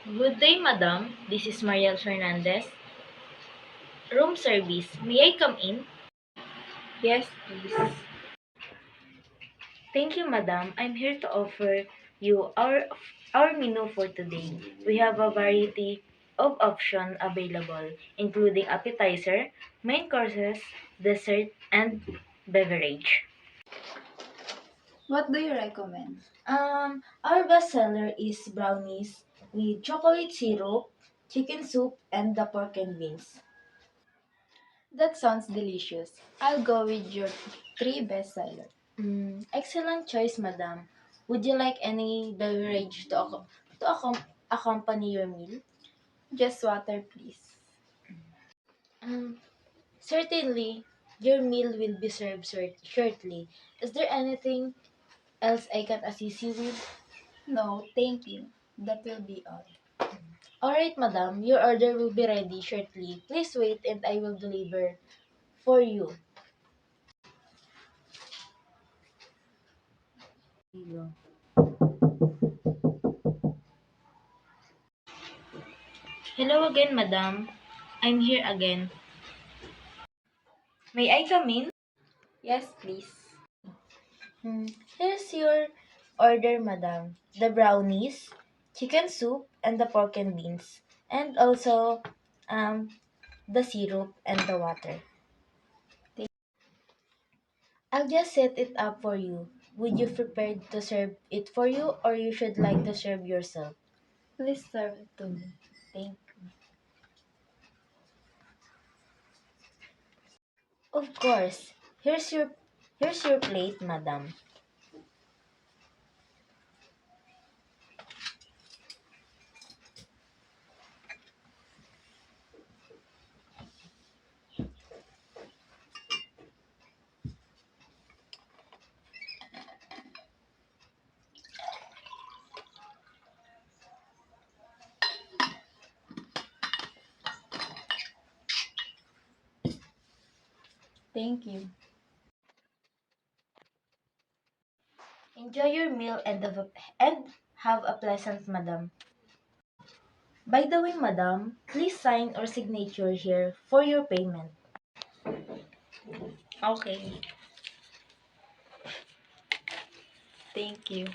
Good day, madam. This is Mariel Fernandez. Room service. May I come in? Yes, please. Thank you, madam. I'm here to offer you our menu for today. We have a variety of options available, including appetizer, main courses, dessert, and beverage. What do you recommend? Our best seller is brownies with chocolate syrup, chicken soup, and the pork and beans. That sounds delicious. I'll go with your three bestseller. Excellent choice, madam. Would you like any beverage accompany your meal? Just water, please. Um, Certainly, your meal will be served shortly. Is there anything else I can assist you with? No, thank you. That will be all. Alright, madam, your order will be ready shortly. Please wait and I will deliver for you. Hello again, madam. I'm here again. May I come in? Yes, please. Hmm, Here's your order, madam. The brownies, chicken soup, and the pork and beans. And also, um, the syrup and the water. Thank- I'll just set it up for you. Would you prefer to serve it for you or you should like to serve yourself? Please serve it to me. Thank you. Of course. Here's your plate, madam. Thank you. Enjoy your meal and have a pleasant, madam. By the way, madam, please sign or signature here for your payment. Okay. Thank you.